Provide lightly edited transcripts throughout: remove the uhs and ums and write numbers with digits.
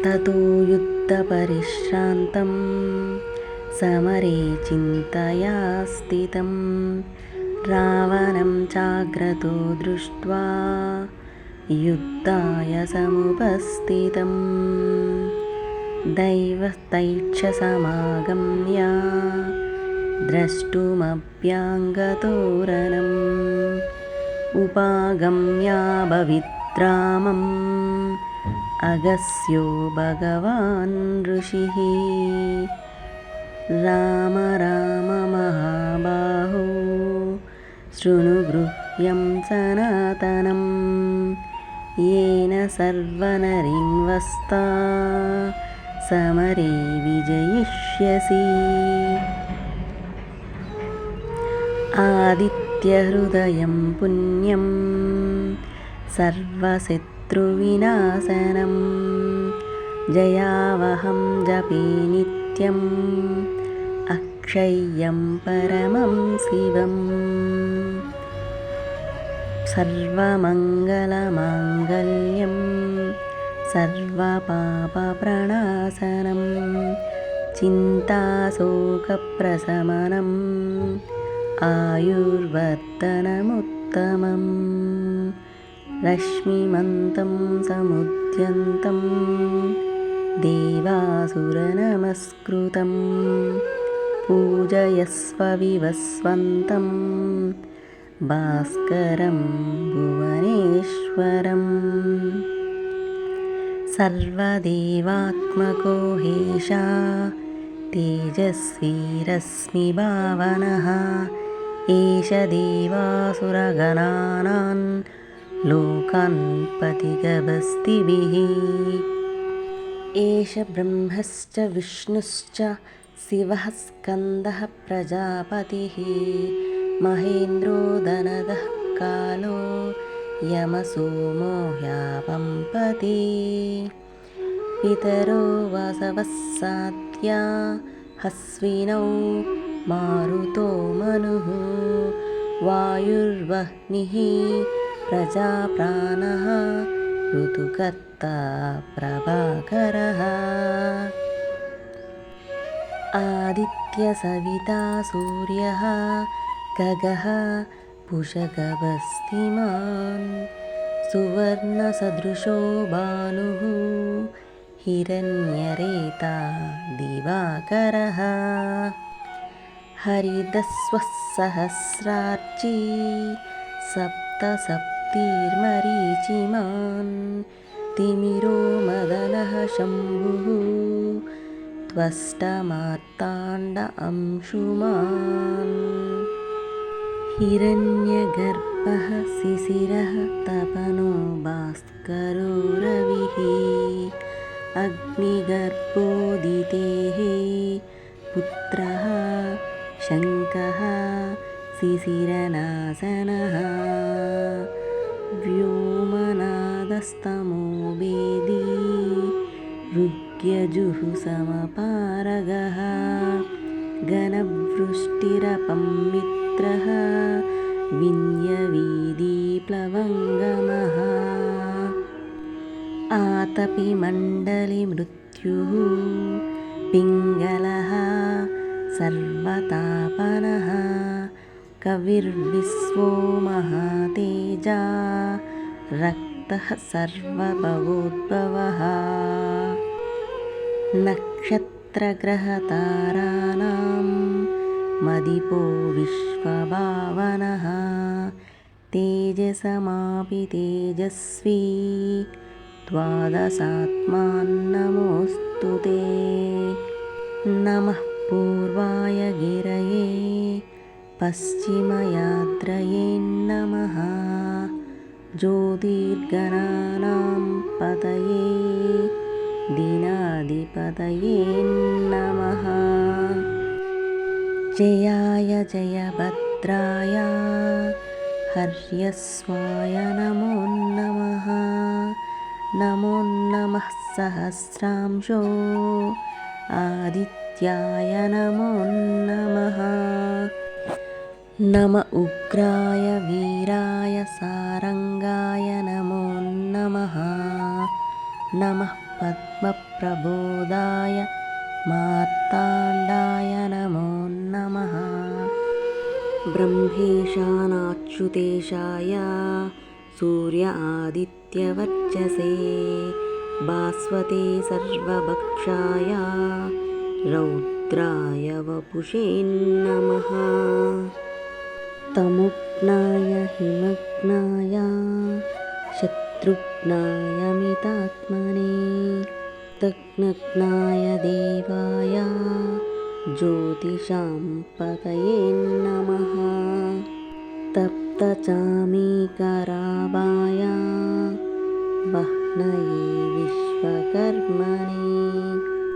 ततो युद्धपरिश्रान्तं समरे चिन्तया स्थितं रावणं चाग्रतो दृष्ट्वा युद्धाय समुपस्थितं दैवतैक्षसमागम्य द्रष्टुमभ्यागतोरणम् उपागम्याभविद्रामम् अगस्यो भगवान् ऋषिः राम राम महाबाहो शृणु गृह्यं सनातनं येन सर्वनरिन्वस्ता समरे विजयिष्यसि आदित्यहृदयं पुण्यं सर्वशत्रुविनाशनं जयावहं जपे नित्यम् अक्षय्यं परमं शिवम् सर्वमङ्गलमाङ्गल्यं सर्वपापप्रणाशनं चिन्ताशोकप्रशमनम् आयुर्वर्धनमुत्तमम् रश्मिमन्तं समुद्यन्तं देवासुरनमस्कृतं पूजयस्व विवस्वन्तं भास्करं भुवनेश्वरम् सर्वदेवात्मको हेशा तेजस्वी रश्मिभावनः एष देवासुरगणानां लोकान् पथिगभस्तिभिः एष ब्रह्मश्च विष्णुश्च शिवः स्कन्दः प्रजापतिः महेन्द्रो धनदः कालो यमसोमो ह्यवंपति पितरो वसवः सात्या हस्विनौ मारुतो मनुः वायुर्वह्निः प्रजाप्राणः ऋतुकर्ता प्रभाकरः आदित्यसविता सूर्यः खगः पुषगभस्तिमान् सुवर्णसदृशो भानुः हिरण्यरेता दिवाकरः हरिदस्वः सहस्रार्ची सप्तसप्तिर्मरीचिमान् तिमिरो मदनः शम्भुः त्वष्टमार्ताण्ड अंशुमान् हिरण्यगर्भः शिशिरः तपनो भास्करो रविः अग्निगर्भोदितेः पुत्रः शङ्खः शिशिरनाशनः व्योमनादस्तमो वेदी ऋग्यजुः समपारगः घनवृष्टिरपं मित्रः विन्यवीदीप्लवङ्गमः आतपिमण्डलिमृत्युः पिङ्गलः सर्वतापनः कविर्विश्वो महातेजा रक्तः सर्वभवोद्भवः नक्षत्रग्रहताराणां मदिपो विश्वभावनः तेजसमापि तेजस्वी द्वादशात्मान्नमोऽस्तु ते नमः पूर्वाय गिरये पश्चिमयात्रये नमः ज्योतिर्गणानां पतये दीनाधिपतये नमः जयाय जयभद्राय हर्यस्वाय नमो नमः नमो नमः सहस्रांशो आदित्याय नमो नमः नम उग्राय वीराय सारंगाय नमो नमः नमः आत्मप्रबोधाय मार्ताण्डाय नमो नमः। ब्रह्मेशानाच्युतेशाय सूर्य आदित्यवर्चसे भास्वते सर्वभक्षाय रौद्राय वपुषे नमः। तमुग्नाय हिमग्नाय शत्रुघ्नाय मितात्मने तग्नग्नाय देवाय ज्योतिषां पतये नमः। तप्तचामीकराभाय वह्नये विश्वकर्मणे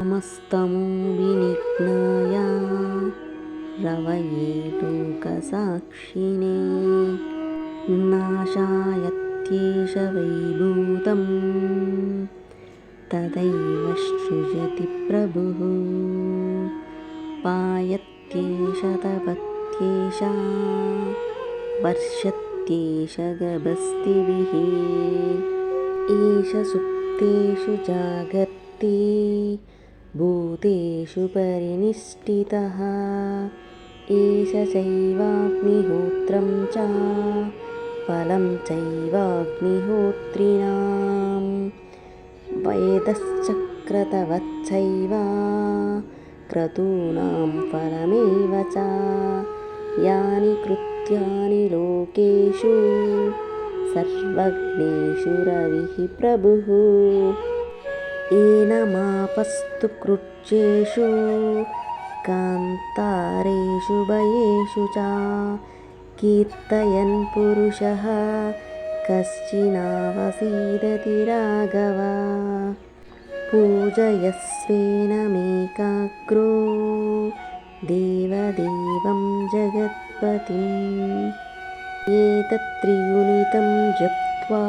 नमस्तमोविनिघ्नाय रवये लोकसाक्षिणे नाशायत्येष वैभूतं तदैव सृजति प्रभुः पायत्येष तपत्येष वर्षत्येष गभस्तिभिः एष सुप्तेषु जागर्ति भूतेषु परिनिष्ठितः एष चैवाग्निहोत्रं च फलं चैवाग्निहोत्रिणां वेदश्चक्रतवच्चैव क्रतूनां फलमेव च यानि कृत्यानि लोकेषु सर्वज्ञेषु रविः प्रभुः एनमापस्तु कृच्छ्रेषु कान्तारेषु भयेषु च कीर्तयन् पुरुषः कश्चिनावसीदति राघव पूजयस्वेनमेकाग्रो देवदेवं जगत्पतिम् एतत्त्रियुनितं जप्त्वा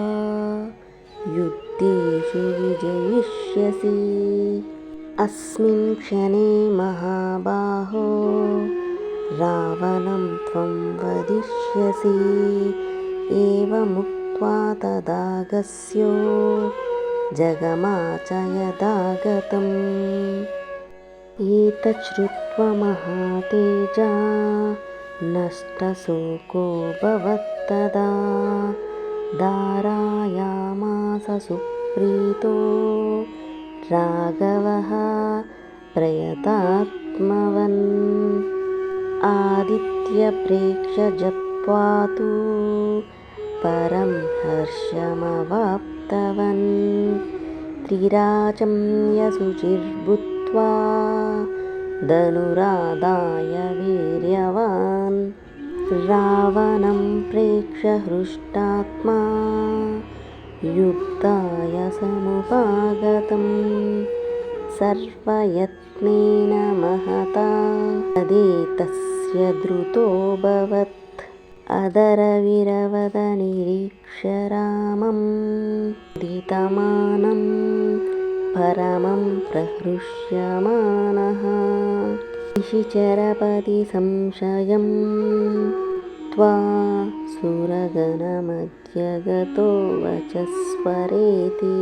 युद्धेषु विजयिष्यसि अस्मिन् क्षणे महाबाहो रावणं त्वं वदिष्यसि एवमुक्त्वा तदागस्यो जगमाच यदागतम् एतच्छ्रुत्वा महातेजा नष्टशोको भवत्तदा धारायामास सुप्रीतो राघवः प्रयतात्मवन् आदित्यप्रेक्ष्य जप्त्वा तु परं हर्षमवाप्तवन् त्रिराजं यशुचिर्भूत्वा धनुरादाय वीर्यवान् रावणं प्रेक्ष्य हृष्टात्मा युद्धाय समुपागतम् सर्वयत्नेन महता तदेतस्य द्रुतोऽभवत् अदरविरवदनिरीक्ष्य रामं दितमानं परमं प्रहृष्यमाणः निशिचरपति संशयं त्वा सुरगणमध्यगतो वचस्वरेति